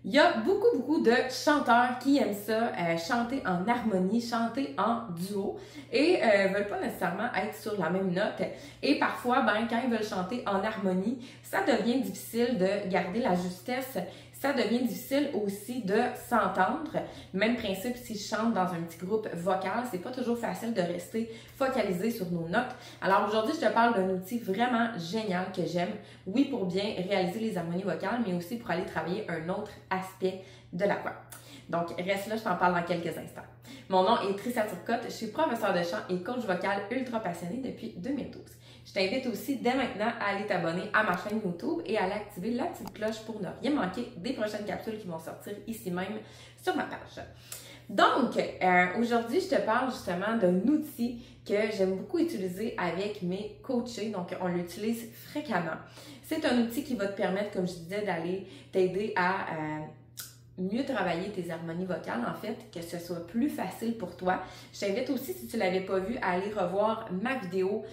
Il y a beaucoup de chanteurs qui aiment ça, chanter en harmonie, chanter en duo et veulent pas nécessairement être sur la même note. Et parfois, quand ils veulent chanter en harmonie, ça devient difficile de garder la justesse. Ça devient difficile aussi de s'entendre. Même principe si je chante dans un petit groupe vocal, c'est pas toujours facile de rester focalisé sur nos notes. Alors aujourd'hui, je te parle d'un outil vraiment génial que j'aime. Oui, pour bien réaliser les harmonies vocales, mais aussi pour aller travailler un autre aspect de la voix. Donc, reste là, je t'en parle dans quelques instants. Mon nom est Trisha Turcotte, je suis professeure de chant et coach vocal ultra passionnée depuis 2012. Je t'invite aussi dès maintenant à aller t'abonner à ma chaîne YouTube et à aller activer la petite cloche pour ne rien manquer des prochaines capsules qui vont sortir ici même sur ma page. Donc, aujourd'hui, je te parle justement d'un outil que j'aime beaucoup utiliser avec mes coachés. Donc, on l'utilise fréquemment. C'est un outil qui va te permettre, comme je disais, d'aller t'aider à mieux travailler tes harmonies vocales, en fait, que ce soit plus facile pour toi. Je t'invite aussi, si tu ne l'avais pas vu, à aller revoir ma vidéo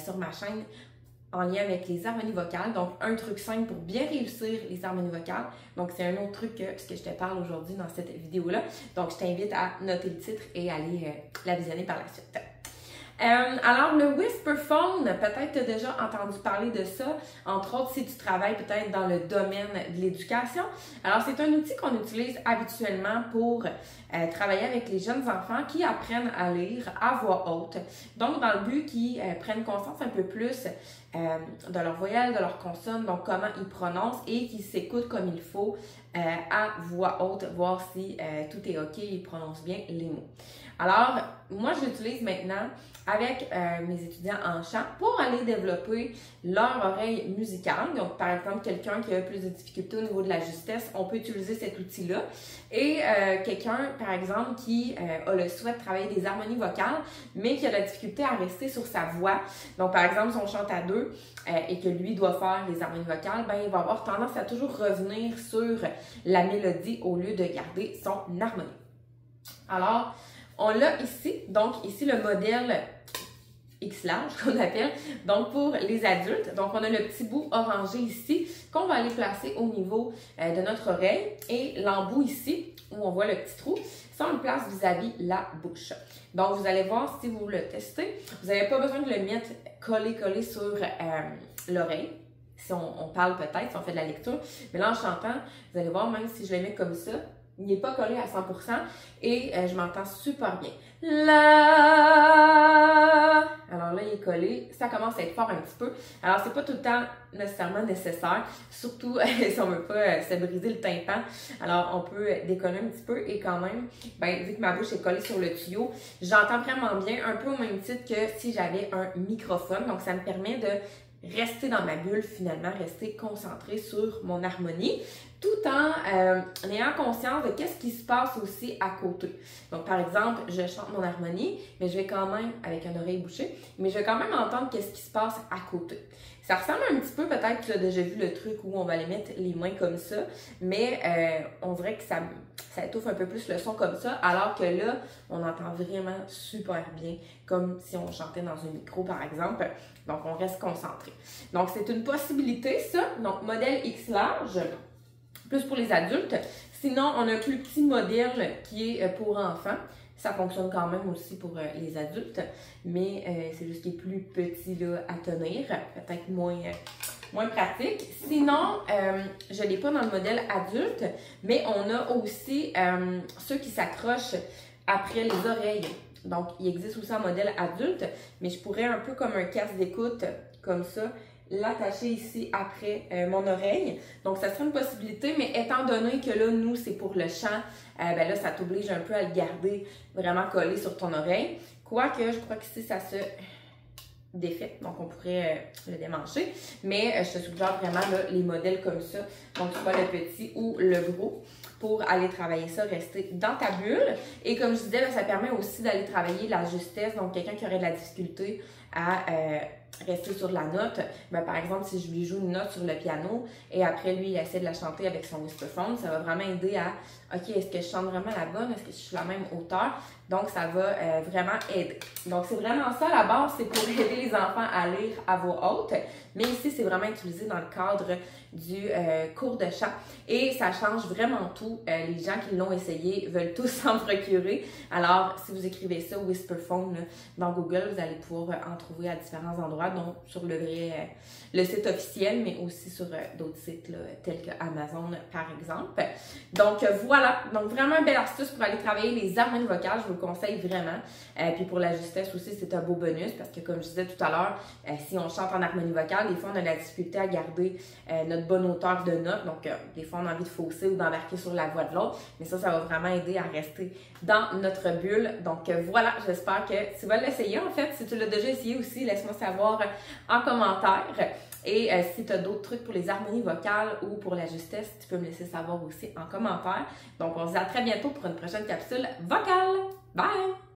sur ma chaîne en lien avec les harmonies vocales. Donc, un truc simple pour bien réussir les harmonies vocales. Donc, c'est un autre truc que ce que je te parle aujourd'hui dans cette vidéo-là. Donc, je t'invite à noter le titre et aller la visionner par la suite. Alors, le Whisperphone, peut-être tu as déjà entendu parler de ça, entre autres si tu travailles peut-être dans le domaine de l'éducation. Alors, c'est un outil qu'on utilise habituellement pour travailler avec les jeunes enfants qui apprennent à lire à voix haute. Donc, dans le but qu'ils prennent conscience un peu plus de leurs voyelles, de leurs consonnes, donc comment ils prononcent et qu'ils s'écoutent comme il faut à voix haute, voir si tout est OK, ils prononcent bien les mots. Alors, moi, je l'utilise maintenant avec mes étudiants en chant pour aller développer leur oreille musicale. Donc, par exemple, quelqu'un qui a plus de difficultés au niveau de la justesse, on peut utiliser cet outil-là. Et quelqu'un, par exemple, qui a le souhait de travailler des harmonies vocales, mais qui a de la difficulté à rester sur sa voix. Donc, par exemple, si on chante à deux et que lui doit faire les harmonies vocales, il va avoir tendance à toujours revenir sur la mélodie au lieu de garder son harmonie. Alors, on l'a ici, donc ici le modèle X large qu'on appelle, donc pour les adultes. Donc on a le petit bout orangé ici qu'on va aller placer au niveau de notre oreille et l'embout ici où on voit le petit trou, ça on le place vis-à-vis la bouche. Donc vous allez voir si vous le testez, vous n'avez pas besoin de le mettre collé sur l'oreille. Si on parle peut-être, si on fait de la lecture, mais là en chantant, vous allez voir même si je le mets comme ça, il n'est pas collé à 100% et je m'entends super bien. La. Alors là, il est collé. Ça commence à être fort un petit peu. Alors, c'est pas tout le temps nécessairement nécessaire, surtout si on veut pas se briser le tympan. Alors, on peut décoller un petit peu et quand même, vu que ma bouche est collée sur le tuyau, j'entends vraiment bien, un peu au même titre que si j'avais un microphone. Donc, ça me permet de rester dans ma bulle, finalement, rester concentré sur mon harmonie, tout en ayant conscience de qu'est-ce qui se passe aussi à côté. Donc, par exemple, je chante mon harmonie, mais je vais quand même, avec une oreille bouchée, mais je vais quand même entendre qu'est-ce qui se passe à côté. Ça ressemble un petit peu, peut-être que tu as déjà vu le truc où on va aller mettre les mains comme ça, mais on dirait que ça étouffe un peu plus le son comme ça, alors que là, on entend vraiment super bien, comme si on chantait dans un micro, par exemple. Donc, on reste concentré. Donc, c'est une possibilité, ça. Donc, modèle X large, plus pour les adultes. Sinon, on a un plus petit modèle qui est pour enfants. Ça fonctionne quand même aussi pour les adultes, mais c'est juste qu'il est plus petit là, à tenir, peut-être moins pratique. Sinon, je ne l'ai pas dans le modèle adulte, mais on a aussi ceux qui s'accrochent après les oreilles. Donc, il existe aussi un modèle adulte, mais je pourrais un peu comme un casque d'écoute, comme ça, l'attacher ici après mon oreille. Donc, ça serait une possibilité, mais étant donné que là, nous, c'est pour le chant, là, ça t'oblige un peu à le garder vraiment collé sur ton oreille. Quoique, je crois qu'ici, ça se défait, donc on pourrait le démancher. Mais je te suggère vraiment là, les modèles comme ça, donc soit le petit ou le gros, pour aller travailler ça, rester dans ta bulle. Et comme je disais, là, ça permet aussi d'aller travailler la justesse, donc quelqu'un qui aurait de la difficulté à rester sur la note, par exemple, si je lui joue une note sur le piano et après lui, il essaie de la chanter avec son Whisperphone, ça va vraiment aider à, OK, est-ce que je chante vraiment la bonne? Est-ce que je suis à la même hauteur? Donc, ça va vraiment aider. Donc, c'est vraiment ça, la base, c'est pour aider les enfants à lire à voix haute. Mais ici, c'est vraiment utilisé dans le cadre du cours de chant et ça change vraiment tout. Les gens qui l'ont essayé veulent tous s'en procurer. Alors, si vous écrivez ça, Whisperphone, là, dans Google, vous allez pouvoir en trouver à différents endroits, donc sur le site officiel, mais aussi sur d'autres sites là, tels que Amazon, par exemple. Donc, voilà. Donc, vraiment une belle astuce pour aller travailler les harmonies vocales. Je vous le conseille vraiment. Puis pour la justesse aussi, c'est un beau bonus parce que, comme je disais tout à l'heure, si on chante en harmonie vocale, des fois, on a la difficulté à garder notre bonne hauteur de note. Donc, des fois, on a envie de fausser ou d'embarquer sur la voix de l'autre. Mais ça va vraiment aider à rester dans notre bulle. Donc, voilà, j'espère que tu vas l'essayer. En fait, si tu l'as déjà essayé aussi, laisse-moi savoir en commentaire. Et si tu as d'autres trucs pour les harmonies vocales ou pour la justesse, tu peux me laisser savoir aussi en commentaire. Donc, on se dit à très bientôt pour une prochaine capsule vocale. Bye!